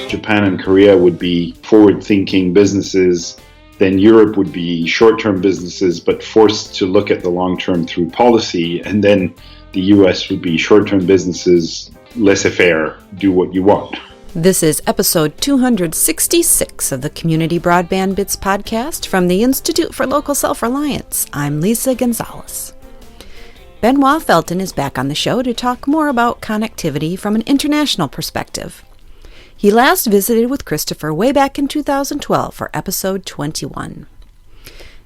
Japan and Korea would be forward-thinking businesses. Then Europe would be short-term businesses, but forced to look at the long-term through policy. And then the US would be short-term businesses, laissez-faire, do what you want. This is episode 266 of the Community Broadband Bits podcast from the Institute for Local Self-Reliance. I'm Lisa Gonzalez. Benoit Felten is back on the show to talk more about connectivity from an international perspective. He last visited with Christopher way back in 2012 for episode 21.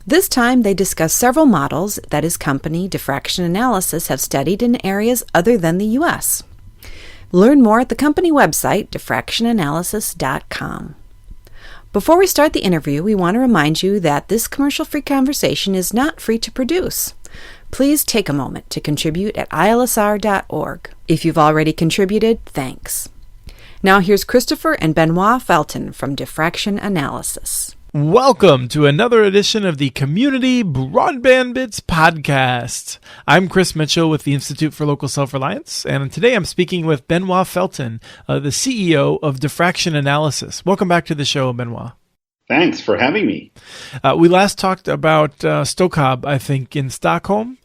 This time they discuss several models that his company, Diffraction Analysis, have studied in areas other than the U.S. Learn more at the company website, diffractionanalysis.com. Before we start the interview, we want to remind you that this commercial-free conversation is not free to produce. Please take a moment to contribute at ilsr.org. If you've already contributed, thanks. Now here's Christopher and Benoit Felten from Diffraction Analysis. Welcome to another edition of the Community Broadband Bits podcast. I'm Chris Mitchell with the Institute for Local Self-Reliance, and today I'm speaking with Benoit Felten, the CEO of Diffraction Analysis. Welcome back to the show, Benoit. Thanks for having me. We last talked about Stokab, I think, in Stockholm.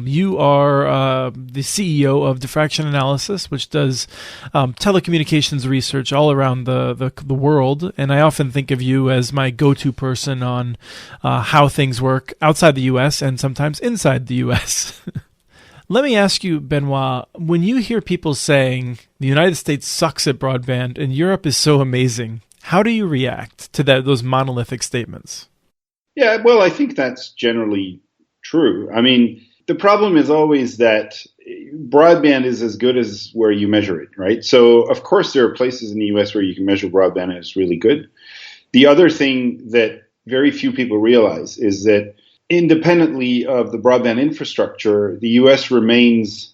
You are the CEO of Diffraction Analysis, which does telecommunications research all around the world. And I often think of you as my go-to person on how things work outside the U.S. and sometimes inside the U.S. Let me ask you, Benoit, when you hear people saying the United States sucks at broadband and Europe is so amazing, how do you react to those monolithic statements? Yeah, well, I think that's generally true. I mean, the problem is always that broadband is as good as where you measure it, right? So, of course, there are places in the US where you can measure broadband and it's really good. The other thing that very few people realize is that independently of the broadband infrastructure, the US remains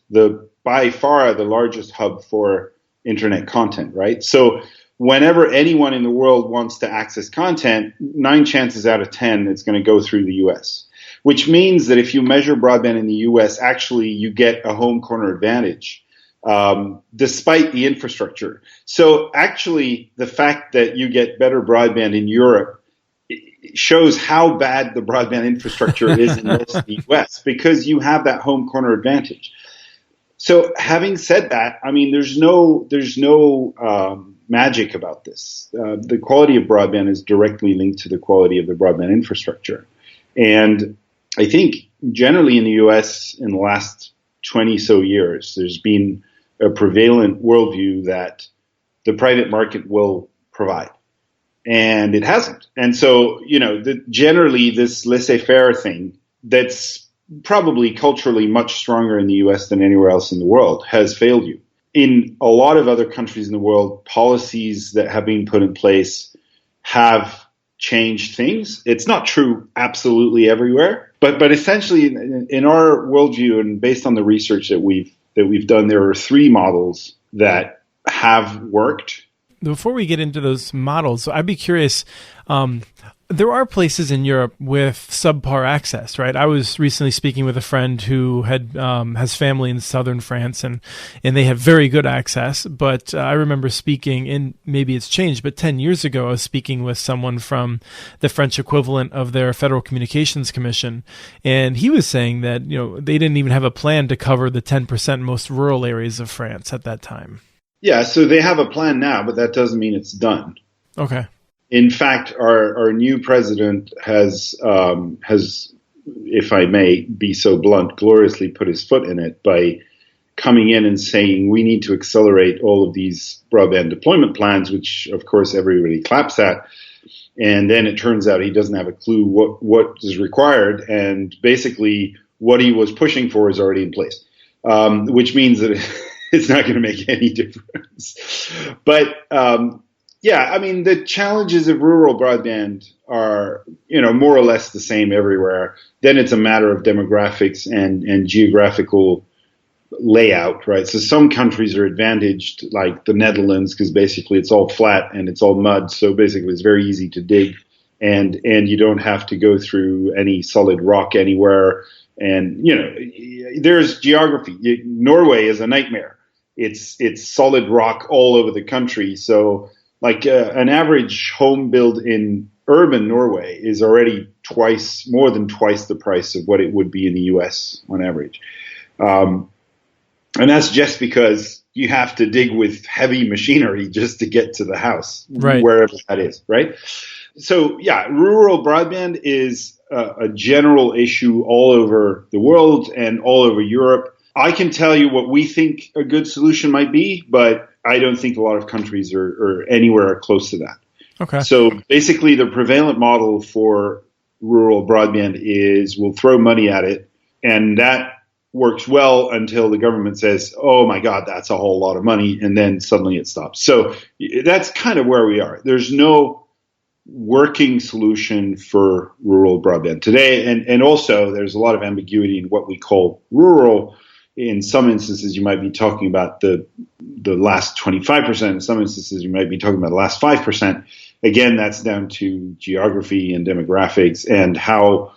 by far the largest hub for internet content, right? So whenever anyone in the world wants to access content, 9 chances out of 10, it's going to go through the US, which means that if you measure broadband in the US, actually you get a home corner advantage, despite the infrastructure. So actually, the fact that you get better broadband in Europe shows how bad the broadband infrastructure is in most of the US, because you have that home corner advantage. So having said that, I mean, there's no magic about this. The quality of broadband is directly linked to the quality of the broadband infrastructure. And I think generally in the US in the last 20 so years, there's been a prevalent worldview that the private market will provide. And it hasn't. And so, generally this laissez-faire thing that's probably culturally much stronger in the US than anywhere else in the world has failed you. In a lot of other countries in the world, policies that have been put in place have changed things. It's not true absolutely everywhere, but essentially in our worldview and based on the research that we've done, there are 3 models that have worked. Before we get into those models, I'd be curious. There are places in Europe with subpar access, right? I was recently speaking with a friend who has family in southern France, and they have very good access. But I remember speaking, and maybe it's changed, but 10 years ago, I was speaking with someone from the French equivalent of their Federal Communications Commission, and he was saying that they didn't even have a plan to cover the 10% most rural areas of France at that time. Yeah, so they have a plan now, but that doesn't mean it's done. Okay. In fact, our new president has, if I may be so blunt, gloriously put his foot in it by coming in and saying we need to accelerate all of these broadband deployment plans, which of course everybody claps at. And then it turns out he doesn't have a clue what is required, and basically what he was pushing for is already in place, which means that it's not going to make any difference. But yeah, I mean, the challenges of rural broadband are, more or less the same everywhere. Then it's a matter of demographics and geographical layout, right? So some countries are advantaged, like the Netherlands, because basically it's all flat and it's all mud. So basically it's very easy to dig, and you don't have to go through any solid rock anywhere. And, there's geography. Norway is a nightmare. It's solid rock all over the country. So Like an average home build in urban Norway is already more than twice the price of what it would be in the US on average. And that's just because you have to dig with heavy machinery just to get to the house, right, wherever that is, right? So, yeah, rural broadband is a general issue all over the world and all over Europe. I can tell you what we think a good solution might be, but I don't think a lot of countries are anywhere close to that. Okay. So basically, the prevalent model for rural broadband is we'll throw money at it, and that works well until the government says, oh my God, that's a whole lot of money, and then suddenly it stops. So that's kind of where we are. There's no working solution for rural broadband today, and also there's a lot of ambiguity in what we call rural. In some instances, you might be talking about the last 25%. In some instances, you might be talking about the last 5%. Again, that's down to geography and demographics and how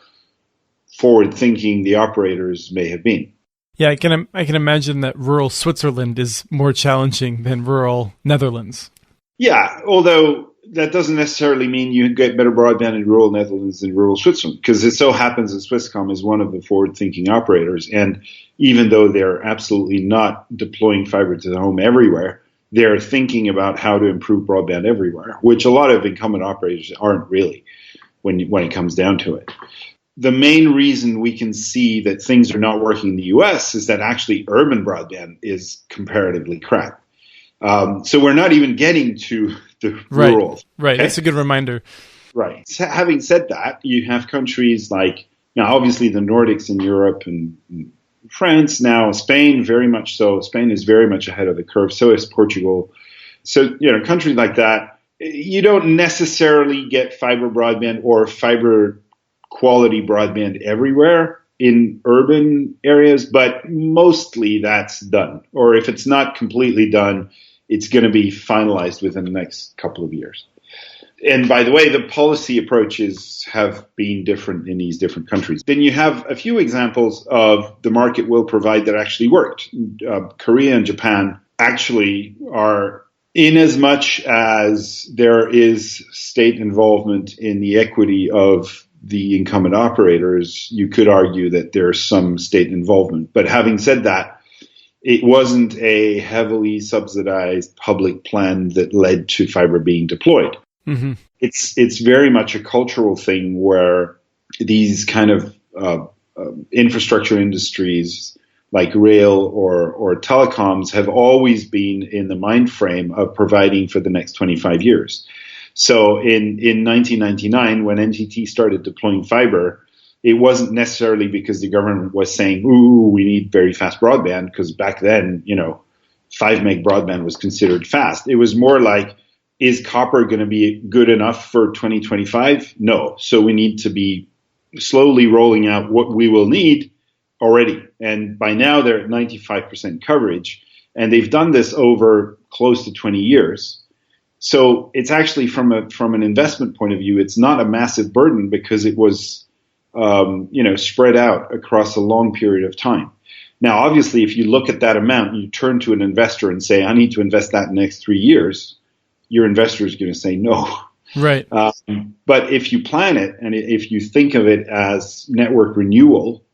forward-thinking the operators may have been. Yeah, I can imagine that rural Switzerland is more challenging than rural Netherlands. Yeah, although that doesn't necessarily mean you get better broadband in rural Netherlands than rural Switzerland, because it so happens that Swisscom is one of the forward-thinking operators, and even though they're absolutely not deploying fiber to the home everywhere, they're thinking about how to improve broadband everywhere, which a lot of incumbent operators aren't really when it comes down to it. The main reason we can see that things are not working in the US is that actually urban broadband is comparatively crap. So we're not even getting to the rural. Right, okay? That's a good reminder. Right. So having said that, you have countries like, now obviously the Nordics in Europe and France, now Spain, very much so. Spain is very much ahead of the curve. So is Portugal. So, countries like that, you don't necessarily get fiber broadband or fiber quality broadband everywhere in urban areas, but mostly that's done. Or if it's not completely done, it's going to be finalized within the next couple of years. And by the way, the policy approaches have been different in these different countries. Then you have a few examples of the market will provide that actually worked. Korea and Japan actually are, in as much as there is state involvement in the equity of the incumbent operators, you could argue that there's some state involvement. But having said that, it wasn't a heavily subsidized public plan that led to fiber being deployed. Mm-hmm. It's very much a cultural thing where these kind of infrastructure industries like rail or telecoms have always been in the mind frame of providing for the next 25 years. So in 1999, when NTT started deploying fiber, it wasn't necessarily because the government was saying, ooh, we need very fast broadband, because back then, 5 meg broadband was considered fast. It was more like, is copper going to be good enough for 2025? No. So we need to be slowly rolling out what we will need already. And by now they're at 95% coverage. And they've done this over close to 20 years. So it's actually from an investment point of view, it's not a massive burden because it was, spread out across a long period of time. Now, obviously, if you look at that amount, you turn to an investor and say, I need to invest that in the next 3 years. Your investor is going to say no. Right. But if you plan it and if you think of it as network renewal,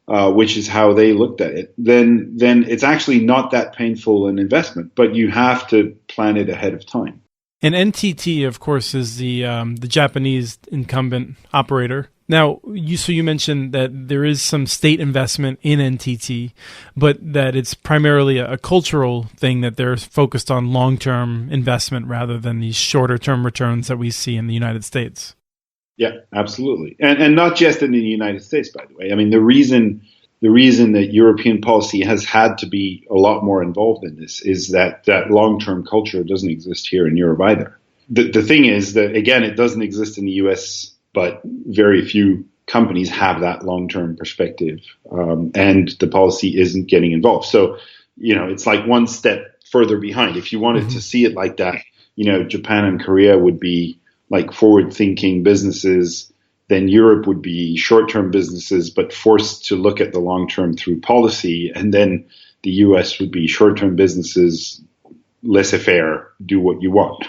which is how they looked at it, then it's actually not that painful an investment, but you have to plan it ahead of time. And NTT, of course, is the Japanese incumbent operator. Now, you mentioned that there is some state investment in NTT, but that it's primarily a cultural thing, that they're focused on long-term investment rather than these shorter-term returns that we see in the United States. Yeah, absolutely. And not just in the United States, by the way. I mean, the reason that European policy has had to be a lot more involved in this is that long-term culture doesn't exist here in Europe either. The thing is that, again, it doesn't exist in the US, but very few companies have that long-term perspective, and the policy isn't getting involved. So, it's like one step further behind. If you wanted to see it like that, Japan and Korea would be like forward-thinking businesses, then Europe would be short-term businesses, but forced to look at the long-term through policy, and then the US would be short-term businesses, laissez-faire, do what you want.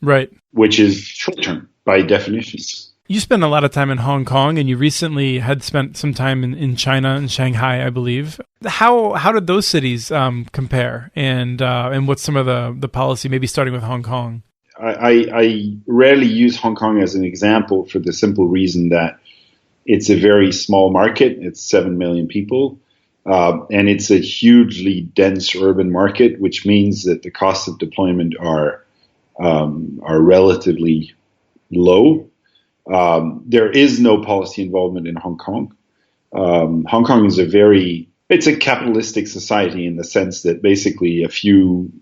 Right. which is short term by definition. You spent a lot of time in Hong Kong, and you recently had spent some time in China and Shanghai, I believe. How did those cities compare, and what's some of the policy, maybe starting with Hong Kong? I rarely use Hong Kong as an example for the simple reason that it's a very small market. It's 7 million people, and it's a hugely dense urban market, which means that the costs of deployment are relatively low. There is no policy involvement in Hong Kong. Hong Kong is it's a capitalistic society in the sense that basically a few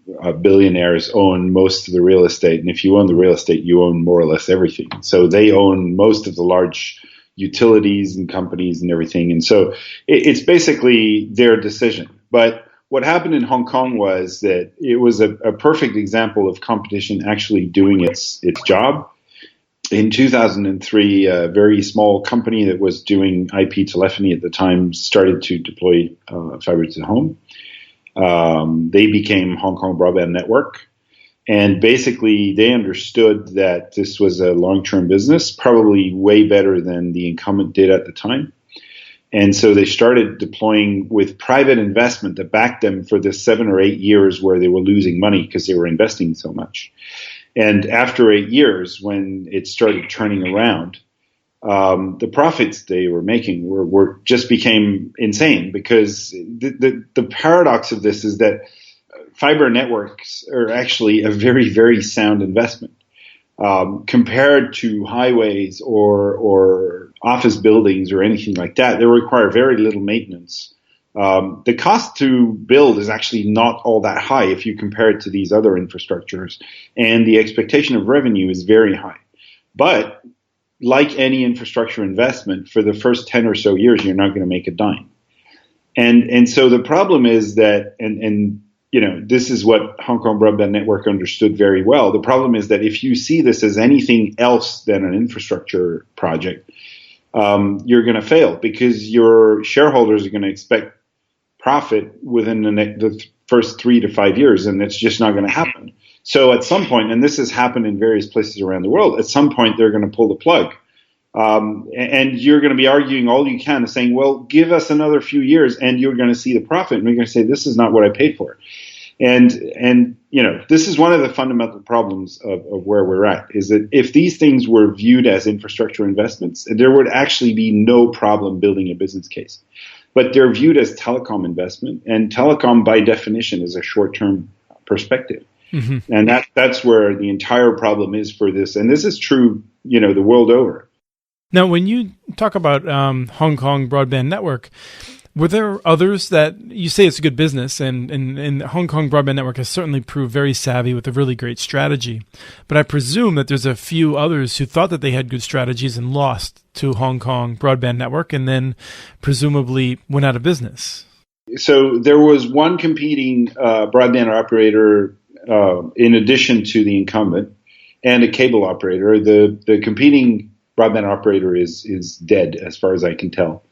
billionaires own most of the real estate. And if you own the real estate, you own more or less everything. So they own most of the large utilities and companies and everything. And so it's basically their decision. But what happened in Hong Kong was that it was a perfect example of competition actually doing its job. In 2003, a very small company that was doing IP telephony at the time started to deploy fiber to the home. They became Hong Kong Broadband Network. And basically, they understood that this was a long-term business, probably way better than the incumbent did at the time. And so they started deploying with private investment that backed them for the 7 or 8 years where they were losing money because they were investing so much. And after 8 years, when it started turning around, the profits they were making were just became insane, because the paradox of this is that fiber networks are actually a very, very sound investment. Compared to highways or office buildings or anything like that, they require very little maintenance. The cost to build is actually not all that high if you compare it to these other infrastructures, and the expectation of revenue is very high. But like any infrastructure investment, for the first 10 or so years, you're not going to make a dime. And so the problem is that, and this is what Hong Kong Broadband Network understood very well. The problem is that if you see this as anything else than an infrastructure project, you're going to fail, because your shareholders are going to expect profit within the first 3 to 5 years, and it's just not going to happen. So at some point, and this has happened in various places around the world, at some point they're going to pull the plug. And you're going to be arguing all you can, saying, well, give us another few years and you're going to see the profit. And you're going to say, this is not what I paid for. And this is one of the fundamental problems of where we're at, is that if these things were viewed as infrastructure investments, there would actually be no problem building a business case. But they're viewed as telecom investment, and telecom by definition is a short-term perspective. Mm-hmm. And that's where the entire problem is for this. And this is true, the world over. Now, when you talk about Hong Kong Broadband Network, were there others that you say it's a good business, and Hong Kong Broadband Network has certainly proved very savvy with a really great strategy. But I presume that there's a few others who thought that they had good strategies and lost to Hong Kong Broadband Network, and then presumably went out of business. So there was one competing broadband operator in addition to the incumbent, and a cable operator. The competing broadband operator is dead, as far as I can tell.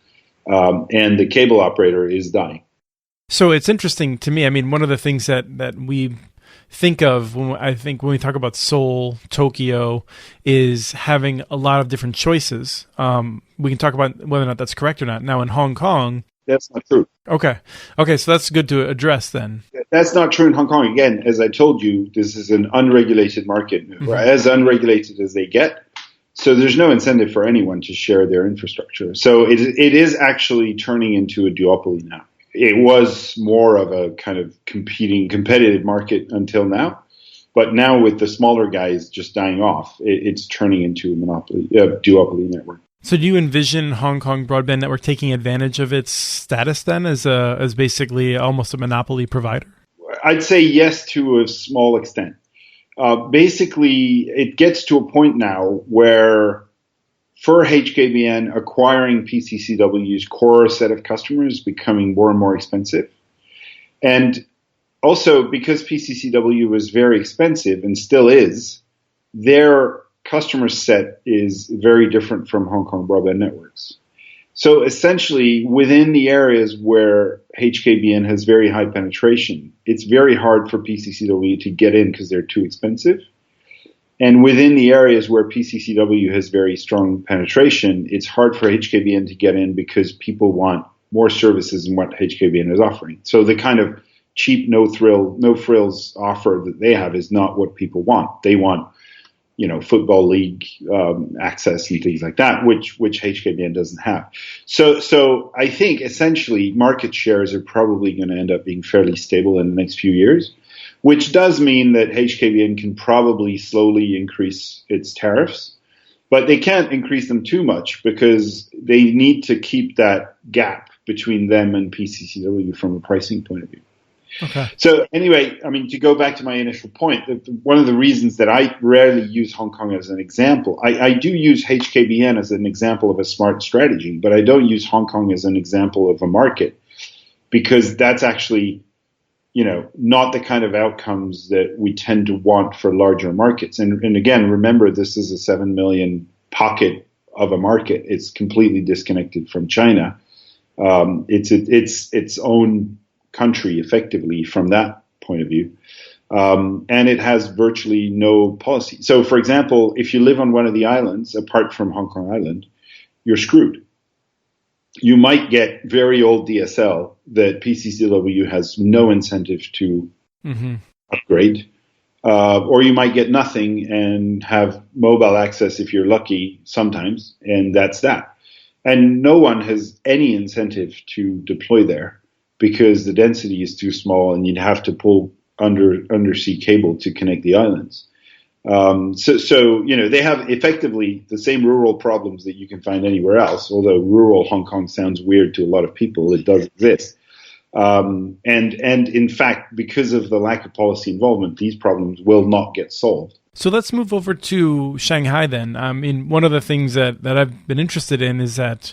And the cable operator is dying. So it's interesting to me. I mean, one of the things that we think of when we talk about Seoul, Tokyo, is having a lot of different choices. We can talk about whether or not that's correct or not. Now in Hong Kong, that's not true. Okay, so that's good to address then. That's not true in Hong Kong. Again, as I told you, this is an unregulated market, mm-hmm. as unregulated as they get. So there's no incentive for anyone to share their infrastructure. So it is actually turning into a duopoly now. It was more of a kind of competitive market until now. But now with the smaller guys just dying off, it's turning into a duopoly network. So do you envision Hong Kong Broadband Network taking advantage of its status then as basically almost a monopoly provider? I'd say yes, to a small extent. Basically, it gets to a point now where for HKBN, acquiring PCCW's core set of customers is becoming more and more expensive. And also because PCCW was very expensive and still is, their customer set is very different from Hong Kong Broadband Networks. So essentially, within the areas where HKBN has very high penetration, it's very hard for PCCW to get in because they're too expensive. And within the areas where PCCW has very strong penetration, it's hard for HKBN to get in because people want more services than what HKBN is offering. So the kind of cheap, no frills offer that they have is not what people want. They want, football league access and things like that, which HKBN doesn't have. So I think essentially market shares are probably going to end up being fairly stable in the next few years, which does mean that HKBN can probably slowly increase its tariffs, but they can't increase them too much because they need to keep that gap between them and PCCW from a pricing point of view. Okay. So anyway, to go back to my initial point, one of the reasons that I rarely use Hong Kong as an example, I do use HKBN as an example of a smart strategy, but I don't use Hong Kong as an example of a market because that's actually, not the kind of outcomes that we tend to want for larger markets. And again, remember, this is a 7 million pocket of a market. It's completely disconnected from China. It's its own country effectively from that point of view. And it has virtually no policy. So, for example, if you live on one of the islands, apart from Hong Kong Island, you're screwed. You might get very old DSL that PCCW has no incentive to upgrade, or you might get nothing and have mobile access if you're lucky sometimes, and that's that. And no one has any incentive to deploy there because the density is too small and you'd have to pull undersea cable to connect the islands. So they have effectively the same rural problems that you can find anywhere else, although rural Hong Kong sounds weird to a lot of people. It does exist. And in fact, because of the lack of policy involvement, these problems will not get solved. So let's move over to Shanghai then. One of the things that I've been interested in is that,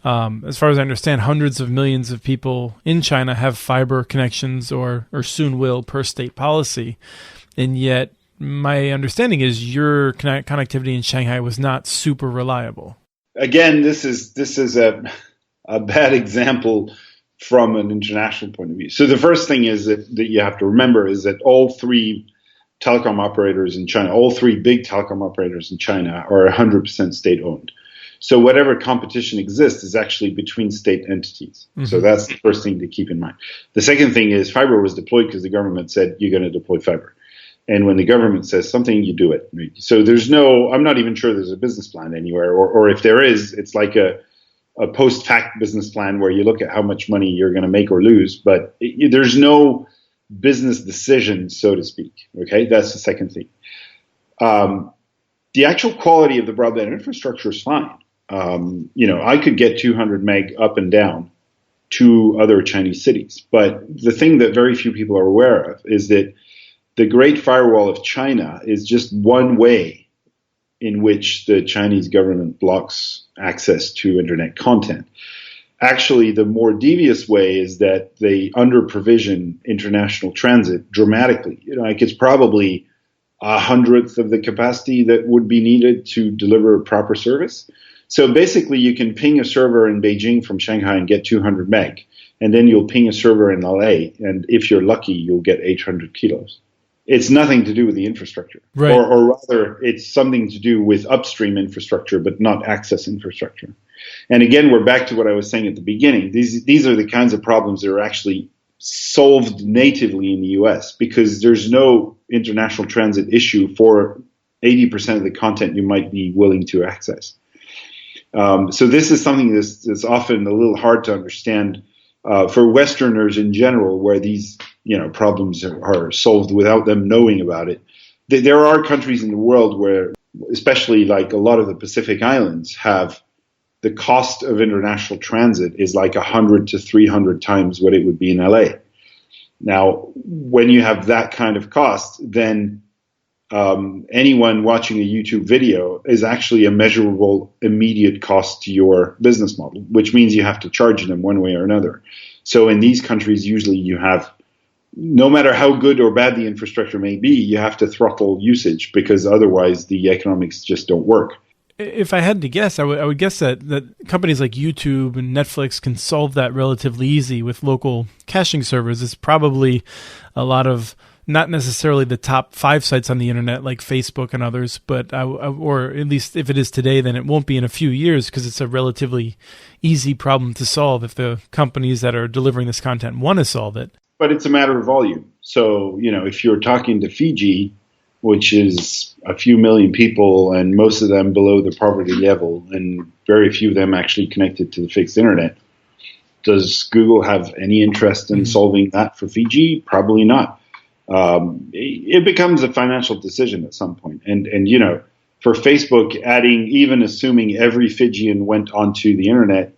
as far as I understand, hundreds of millions of people in China have fiber connections or soon will per state policy. And yet my understanding is your connectivity in Shanghai was not super reliable. Again, this is a bad example from an international point of view. So the first thing is that you have to remember is that all three telecom operators in China, all three big telecom operators in China are 100% state-owned. So whatever competition exists is actually between state entities. Mm-hmm. So that's the first thing to keep in mind. The second thing is fiber was deployed because the government said you're going to deploy fiber. And when the government says something, you do it. So I'm not even sure there's a business plan anywhere, or if there is, it's like a post-fact business plan where you look at how much money you're going to make or lose, but there's no business decision, so to speak. Okay, that's the second thing. The actual quality of the broadband infrastructure is fine. I could get 200 meg up and down to other Chinese cities, but the thing that very few people are aware of is that the Great Firewall of China is just one way in which the Chinese government blocks access to internet content. Actually, the more devious way is that they under-provision international transit dramatically. It's probably 1/100th of the capacity that would be needed to deliver proper service. So basically, you can ping a server in Beijing from Shanghai and get 200 meg, and then you'll ping a server in LA, and if you're lucky, you'll get 800 kilos. It's nothing to do with the infrastructure, right. or rather, it's something to do with upstream infrastructure, but not access infrastructure. And again, we're back to what I was saying at the beginning. These are the kinds of problems that are actually solved natively in the US because there's no international transit issue for 80% of the content you might be willing to access. So this is something that's often a little hard to understand for Westerners in general, where these problems are solved without them knowing about it. There are countries in the world where, especially like a lot of the Pacific Islands, have the cost of international transit is like 100 to 300 times what it would be in LA. Now, when you have that kind of cost, then anyone watching a YouTube video is actually a measurable immediate cost to your business model, which means you have to charge them one way or another. So in these countries, usually you have, no matter how good or bad the infrastructure may be, you have to throttle usage because otherwise the economics just don't work. If I had to guess, I would guess that companies like YouTube and Netflix can solve that relatively easy with local caching servers. It's probably a lot of not necessarily the top 5 sites on the internet like Facebook and others, but or at least if it is today, then it won't be in a few years because it's a relatively easy problem to solve if the companies that are delivering this content want to solve it. But it's a matter of volume. So, if you're talking to Fiji, which is a few million people and most of them below the poverty level and very few of them actually connected to the fixed internet, does Google have any interest in solving that for Fiji? Probably not. It becomes a financial decision at some point. And for Facebook, even assuming every Fijian went onto the internet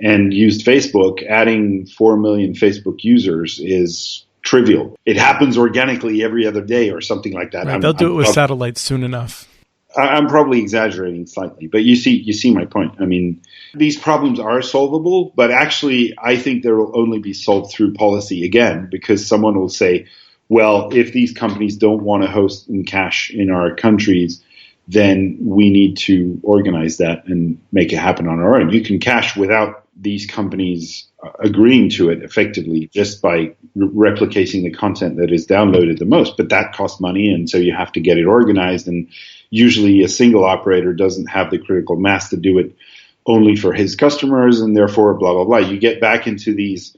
and used Facebook, adding 4 million Facebook users is trivial. It happens organically every other day or something like that. Right, they'll do it with satellites soon enough. I'm probably exaggerating slightly, but you see my point. I mean, these problems are solvable, but actually I think they will only be solved through policy again, because someone will say, well, if these companies don't want to host and cache in our countries, then we need to organize that and make it happen on our own. You can cache without these companies agreeing to it effectively just by replicating the content that is downloaded the most, but that costs money, and so you have to get it organized, and usually a single operator doesn't have the critical mass to do it only for his customers, and therefore blah, blah, blah. You get back into these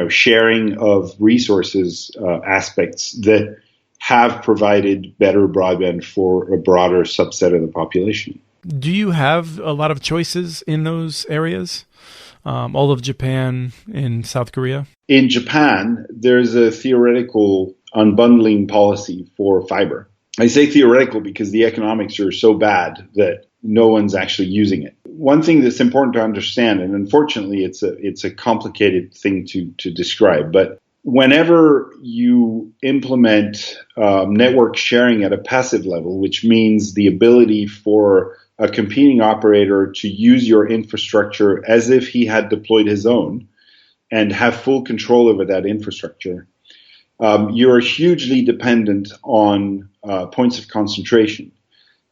sharing of resources aspects that have provided better broadband for a broader subset of the population. Do you have a lot of choices in those areas? All of Japan and South Korea? In Japan, there's a theoretical unbundling policy for fiber. I say theoretical because the economics are so bad that no one's actually using it. One thing that's important to understand, and unfortunately it's a complicated thing to describe, but whenever you implement network sharing at a passive level, which means the ability for a competing operator to use your infrastructure as if he had deployed his own and have full control over that infrastructure, you're hugely dependent on points of concentration.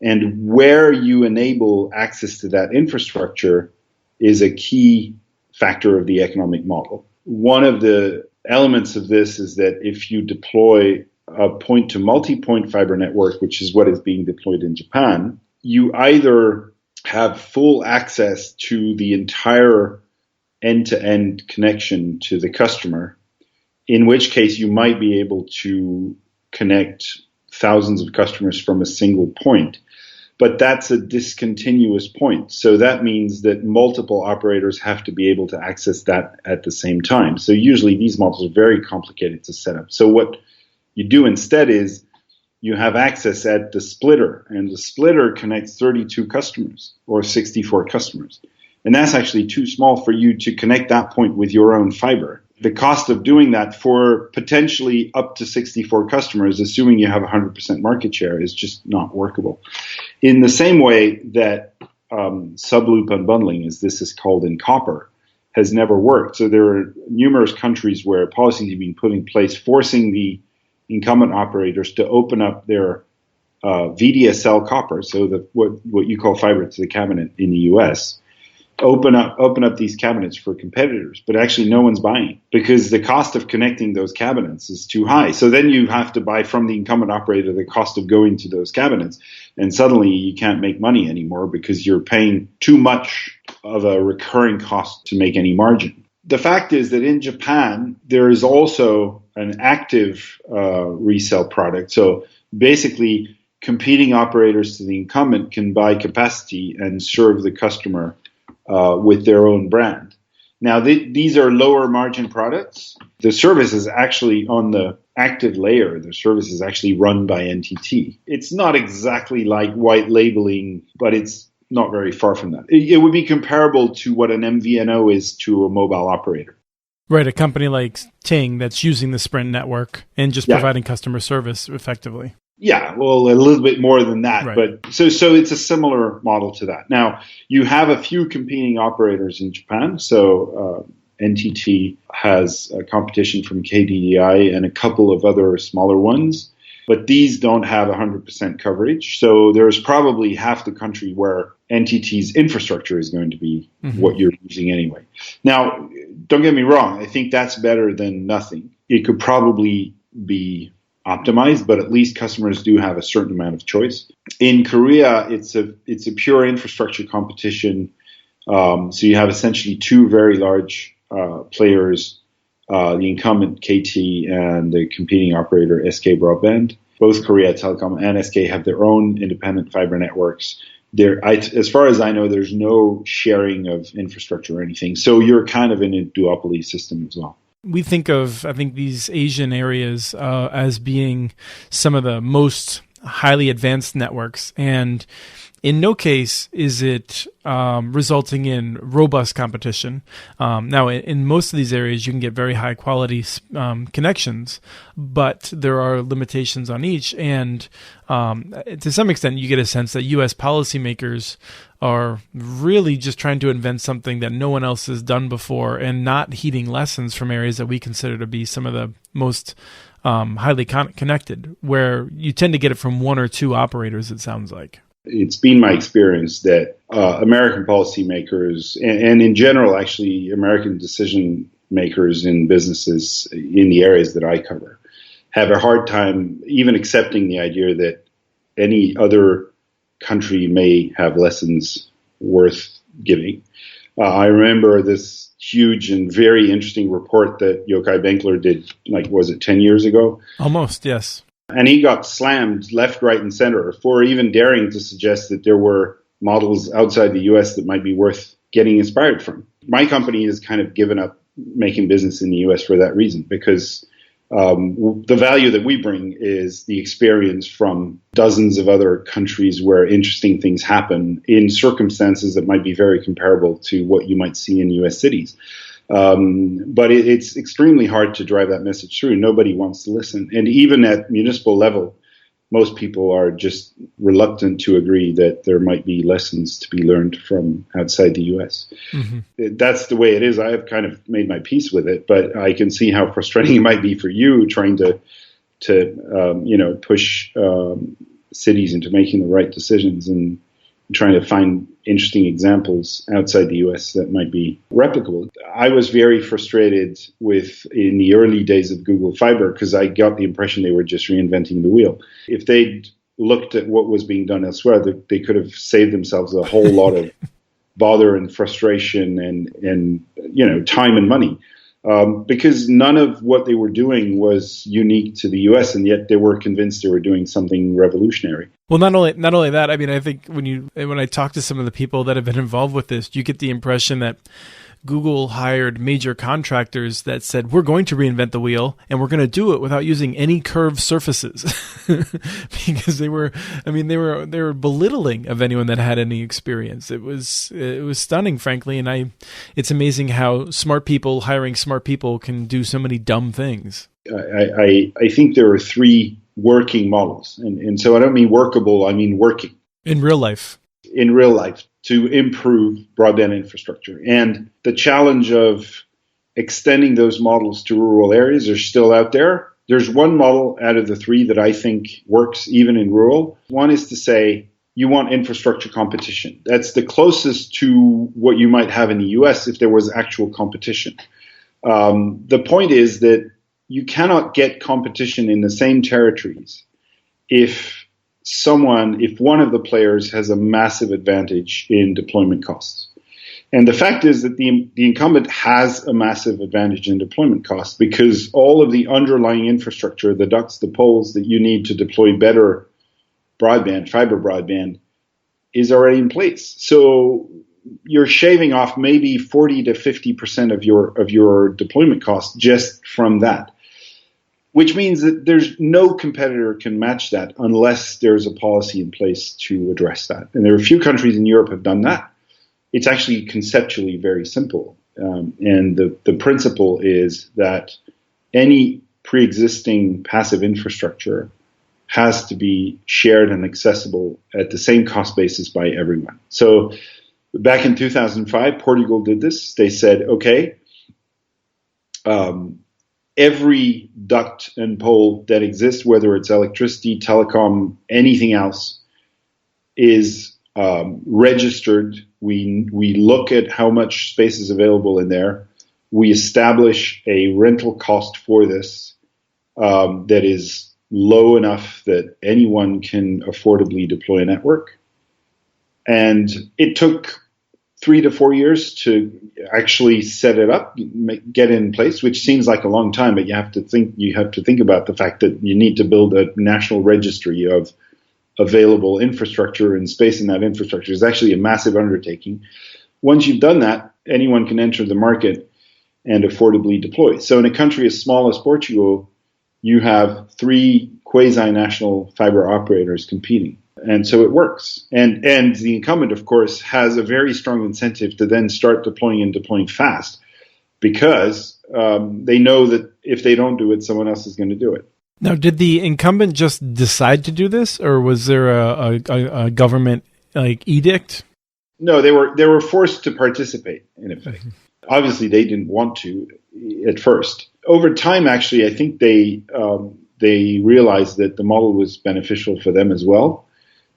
And where you enable access to that infrastructure is a key factor of the economic model. One of the elements of this is that if you deploy a point to multi-point fiber network, which is what is being deployed in Japan, you either have full access to the entire end-to-end connection to the customer, in which case you might be able to connect thousands of customers from a single point. But that's a discontinuous point. So that means that multiple operators have to be able to access that at the same time. So usually these models are very complicated to set up. So what you do instead is you have access at the splitter, and the splitter connects 32 customers or 64 customers. And that's actually too small for you to connect that point with your own fiber. The cost of doing that for potentially up to 64 customers, assuming you have 100% market share, is just not workable. In the same way that subloop unbundling, as this is called in copper, has never worked. So there are numerous countries where policies have been put in place forcing the incumbent operators to open up their VDSL copper, so what you call fiber to the cabinet in the US, open up these cabinets for competitors, but actually no one's buying because the cost of connecting those cabinets is too high. So then you have to buy from the incumbent operator the cost of going to those cabinets, and suddenly you can't make money anymore because you're paying too much of a recurring cost to make any margin. The fact is that in Japan, there is also an active resale product. So basically, competing operators to the incumbent can buy capacity and serve the customer with their own brand. Now, these are lower margin products. The service is actually on the active layer. The service is actually run by NTT. It's not exactly like white labeling, but it's not very far from that. It would be comparable to what an MVNO is to a mobile operator. Right, a company like Ting that's using the Sprint network and just providing customer service effectively. Yeah, well, a little bit more than that, right. But so it's a similar model to that. Now, you have a few competing operators in Japan. So NTT has a competition from KDDI and a couple of other smaller ones, but these don't have 100% coverage. So there's probably half the country where NTT's infrastructure is going to be what you're using anyway. Now, don't get me wrong. I think that's better than nothing. It could probably be optimized, but at least customers do have a certain amount of choice. In Korea, it's a pure infrastructure competition. So you have essentially two very large players, the incumbent KT and the competing operator SK Broadband. Both Korea Telecom and SK have their own independent fiber networks. As far as I know, there's no sharing of infrastructure or anything. So you're kind of in a duopoly system as well. We think of, I think, these Asian areas as being some of the most highly advanced networks, and in no case is it resulting in robust competition. Now, in most of these areas, you can get very high quality connections, but there are limitations on each. And to some extent, you get a sense that U.S. policymakers are really just trying to invent something that no one else has done before and not heeding lessons from areas that we consider to be some of the most highly connected, where you tend to get it from one or two operators, it sounds like. It's been my experience that American policymakers and in general, actually, American decision makers in businesses in the areas that I cover have a hard time even accepting the idea that any other country may have lessons worth giving. I remember this huge and very interesting report that Yochai Benkler did, was it 10 years ago? Almost, yes. And he got slammed left, right, and center for even daring to suggest that there were models outside the U.S. that might be worth getting inspired from. My company has kind of given up making business in the U.S. for that reason, because the value that we bring is the experience from dozens of other countries where interesting things happen in circumstances that might be very comparable to what you might see in U.S. cities. But it's extremely hard to drive that message through. Nobody wants to listen. And even at municipal level, most people are just reluctant to agree that there might be lessons to be learned from outside the U.S. Mm-hmm. That's the way it is. I have kind of made my peace with it, but I can see how frustrating it might be for you trying to push cities into making the right decisions and trying to find interesting examples outside the US that might be replicable. I was very frustrated in the early days of Google Fiber because I got the impression they were just reinventing the wheel. If they'd looked at what was being done elsewhere, they could have saved themselves a whole lot of bother and frustration and time and money. Because none of what they were doing was unique to the U.S., and yet they were convinced they were doing something revolutionary. Well, not only that. I mean, I think when I talk to some of the people that have been involved with this, you get the impression that Google hired major contractors that said, we're going to reinvent the wheel and we're going to do it without using any curved surfaces because they were belittling of anyone that had any experience. It was stunning, frankly. And it's amazing how smart people hiring smart people can do so many dumb things. I think there are three working models. And so I don't mean workable, I mean working. In real life, to improve broadband infrastructure. And the challenge of extending those models to rural areas are still out there. There's one model out of the three that I think works even in rural. One is to say you want infrastructure competition. That's the closest to what you might have in the US if there was actual competition. The point is that you cannot get competition in the same territories if one of the players has a massive advantage in deployment costs. And the fact is that the incumbent has a massive advantage in deployment costs because all of the underlying infrastructure, the ducts, the poles that you need to deploy better broadband, fiber broadband, is already in place. So you're shaving off maybe 40 to 50% of your deployment costs just from that. Which means that there's no competitor can match that unless there's a policy in place to address that. And there are a few countries in Europe have done that. It's actually conceptually very simple. And the principle is that any pre-existing passive infrastructure has to be shared and accessible at the same cost basis by everyone. So back in 2005, Portugal did this. They said, okay, every duct and pole that exists, whether it's electricity, telecom, anything else, is registered. We look at how much space is available in there. We establish a rental cost for this, that is low enough that anyone can affordably deploy a network. And it took 3 to 4 years to actually set it up, get it in place, which seems like a long time, but you have to think about the fact that you need to build a national registry of available infrastructure and space in that infrastructure. Is actually a massive undertaking. Once you've done that, anyone can enter the market and affordably deploy. So in a country as small as Portugal, you have 3 quasi-national fiber operators competing. And so it works. And the incumbent, of course, has a very strong incentive to then start deploying fast, because they know that if they don't do it, someone else is going to do it. Now, did the incumbent just decide to do this, or was there a government edict? No, they were forced to participate, in effect. Obviously, they didn't want to at first. Over time, actually, I think they realized that the model was beneficial for them as well,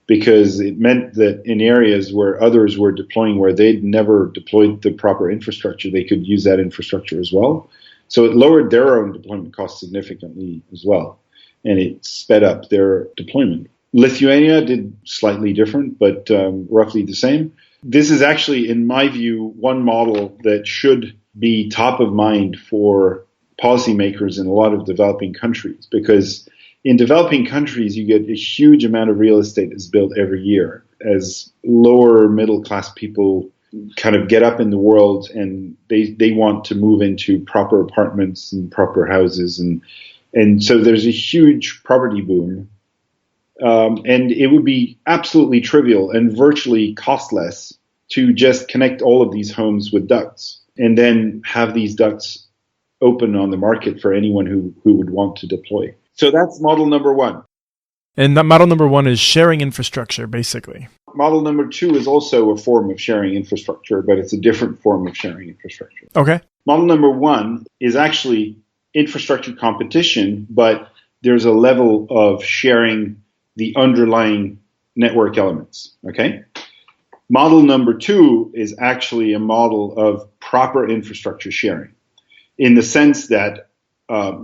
because it meant that in areas where others were deploying where they'd never deployed the proper infrastructure, they could use that infrastructure as well. So it lowered their own deployment costs significantly as well, and it sped up their deployment. Lithuania did slightly different, but roughly the same. This is actually, in my view, one model that should be top of mind for policymakers in a lot of developing countries, because in developing countries, you get a huge amount of real estate that's built every year as lower middle class people kind of get up in the world, and they want to move into proper apartments and proper houses. And so there's a huge property boom. And it would be absolutely trivial and virtually costless to just connect all of these homes with ducts and then have these ducts open on the market for anyone who would want to deploy. So that's model number 1. And that model number 1 is sharing infrastructure, basically. Model number 2 is also a form of sharing infrastructure, but it's a different form of sharing infrastructure. Okay. Model number 1 is actually infrastructure competition, but there's a level of sharing the underlying network elements. Okay. Model number 2 is actually a model of proper infrastructure sharing, in the sense that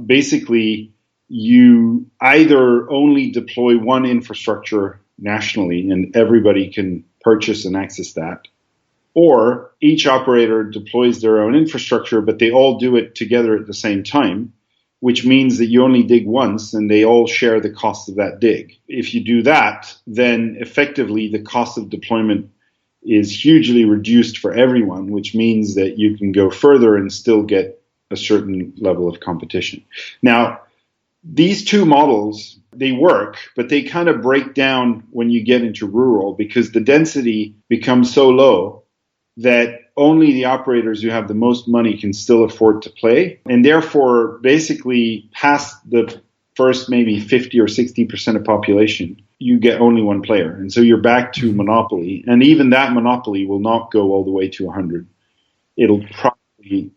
basically you either only deploy one infrastructure nationally and everybody can purchase and access that, or each operator deploys their own infrastructure, but they all do it together at the same time, which means that you only dig once and they all share the cost of that dig. If you do that, then effectively the cost of deployment is hugely reduced for everyone, which means that you can go further and still get a certain level of competition. Now, these two models, they work, but they kind of break down when you get into rural, because the density becomes so low that only the operators who have the most money can still afford to play. And therefore, basically, past the first maybe 50 or 60% of population, you get only one player. And so you're back to monopoly. And even that monopoly will not go all the way to 100. It'll probably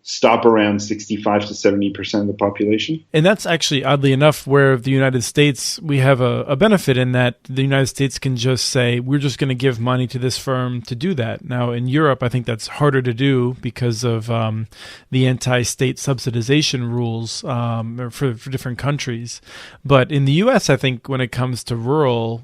stop around 65 to 70% of the population. And that's actually, oddly enough, where the United States, we have a benefit in that the United States can just say, we're just going to give money to this firm to do that. Now, in Europe, I think that's harder to do because of the anti-state subsidization rules for different countries. But in the U.S., I think when it comes to rural,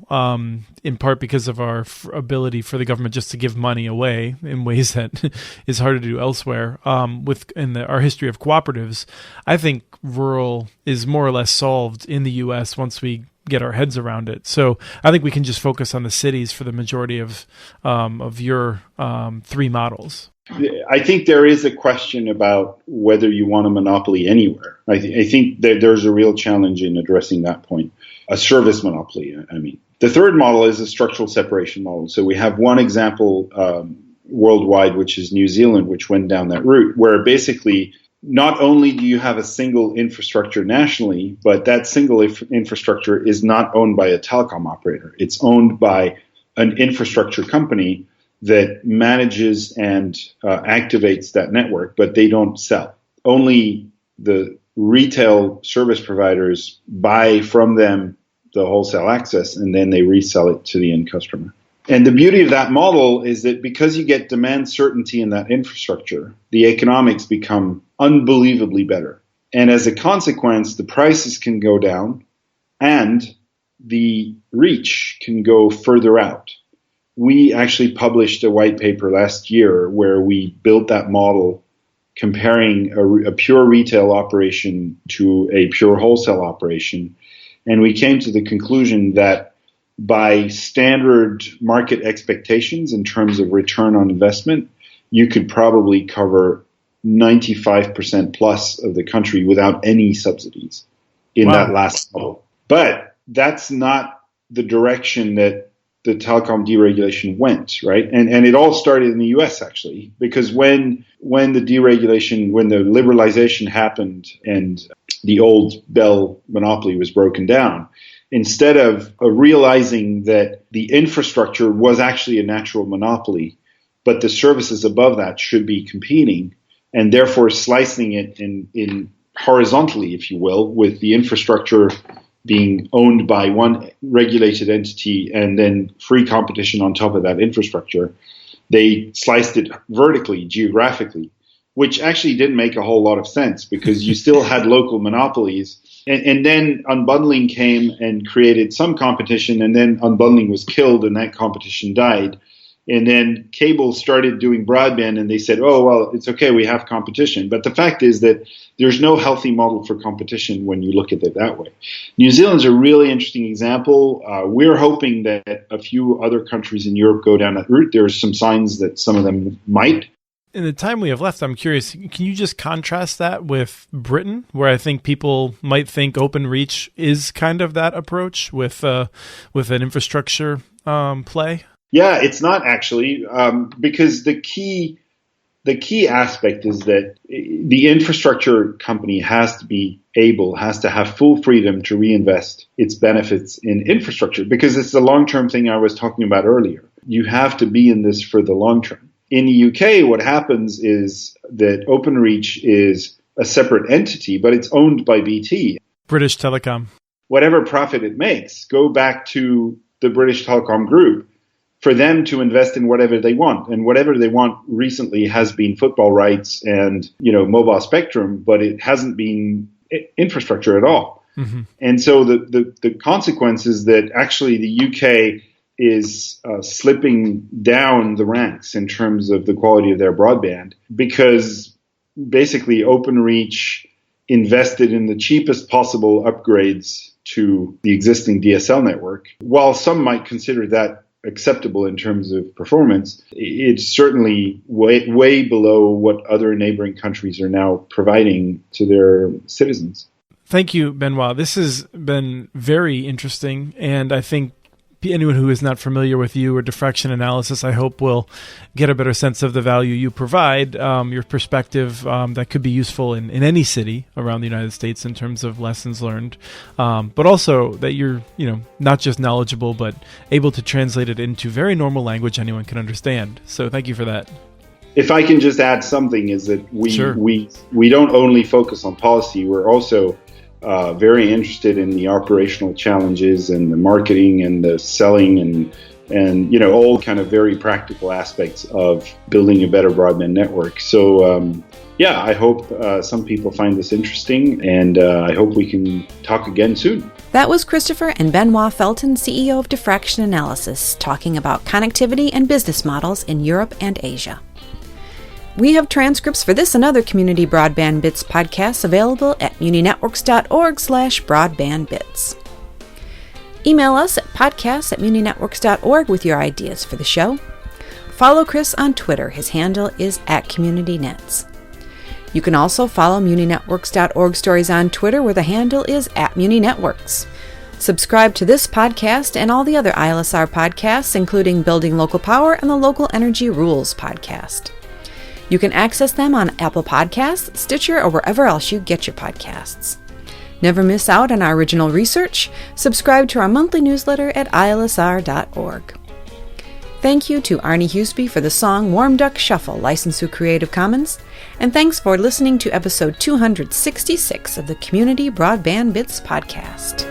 in part because of our ability for the government just to give money away in ways that is harder to do elsewhere, our history of cooperatives, I think rural is more or less solved in the U.S. once we get our heads around it. So I think we can just focus on the cities for the majority of your 3 models. I think there is a question about whether you want a monopoly anywhere. I think that there's a real challenge in addressing that point. A service monopoly, I mean. The third model is a structural separation model. So we have one example worldwide, which is New Zealand, which went down that route, where basically not only do you have a single infrastructure nationally, but that single infrastructure is not owned by a telecom operator. It's owned by an infrastructure company that manages and activates that network, but they don't sell. Only the retail service providers buy from them the wholesale access, and then they resell it to the end customer. And the beauty of that model is that because you get demand certainty in that infrastructure, the economics become unbelievably better. And as a consequence, the prices can go down and the reach can go further out. We actually published a white paper last year where we built that model comparing a pure retail operation to a pure wholesale operation. And we came to the conclusion that by standard market expectations in terms of return on investment, you could probably cover 95% plus of the country without any subsidies in that last model. But that's not the direction that the telecom deregulation went, right? And it all started in the US, actually, because when the deregulation, when the liberalization happened and the old Bell monopoly was broken down, instead of realizing that the infrastructure was actually a natural monopoly, but the services above that should be competing, and therefore slicing it in horizontally, if you will, with the infrastructure being owned by one regulated entity and then free competition on top of that infrastructure, they sliced it vertically, geographically, which actually didn't make a whole lot of sense because you still had local monopolies. And then unbundling came and created some competition, and then unbundling was killed and that competition died. And then cable started doing broadband and they said, oh, well, it's okay, we have competition. But the fact is that there's no healthy model for competition when you look at it that way. New Zealand's a really interesting example. We're hoping that a few other countries in Europe go down that route. There's some signs that some of them might. In the time we have left, I'm curious, can you just contrast that with Britain, where I think people might think OpenReach is kind of that approach with an infrastructure play? Yeah, it's not actually, because the key aspect is that the infrastructure company has to have full freedom to reinvest its benefits in infrastructure, because it's the long-term thing I was talking about earlier. You have to be in this for the long term. In the UK, what happens is that OpenReach is a separate entity, but it's owned by BT. British Telecom. Whatever profit it makes, go back to the British Telecom Group for them to invest in whatever they want. And whatever they want recently has been football rights and, mobile spectrum, but it hasn't been infrastructure at all. Mm-hmm. And so the consequence is that actually the UK is slipping down the ranks in terms of the quality of their broadband, because basically OpenReach invested in the cheapest possible upgrades to the existing DSL network. While some might consider that acceptable in terms of performance, it's certainly way below what other neighboring countries are now providing to their citizens. Thank you, Benoit. This has been very interesting, and I think anyone who is not familiar with you or diffraction analysis, I hope will get a better sense of the value you provide, your perspective that could be useful in any city around the United States in terms of lessons learned, but also that you're not just knowledgeable, but able to translate it into very normal language anyone can understand. So thank you for that. If I can just add something, is that we Sure. we don't only focus on policy, we're also very interested in the operational challenges and the marketing and the selling and all kind of very practical aspects of building a better broadband network. So I hope some people find this interesting, and I hope we can talk again soon. That was Christopher and Benoit Felten, CEO of Diffraction Analysis, talking about connectivity and business models in Europe and Asia. We have transcripts for this and other Community Broadband Bits podcasts available at muninetworks.org/broadbandbits. Email us at podcasts@muninetworks.org with your ideas for the show. Follow Chris on Twitter. His handle is @CommunityNets. You can also follow muninetworks.org stories on Twitter, where the handle is @muninetworks. Subscribe to this podcast and all the other ILSR podcasts, including Building Local Power and the Local Energy Rules podcast. You can access them on Apple Podcasts, Stitcher, or wherever else you get your podcasts. Never miss out on our original research. Subscribe to our monthly newsletter at ilsr.org. Thank you to Arnie Huseby for the song Warm Duck Shuffle, licensed through Creative Commons. And thanks for listening to episode 266 of the Community Broadband Bits podcast.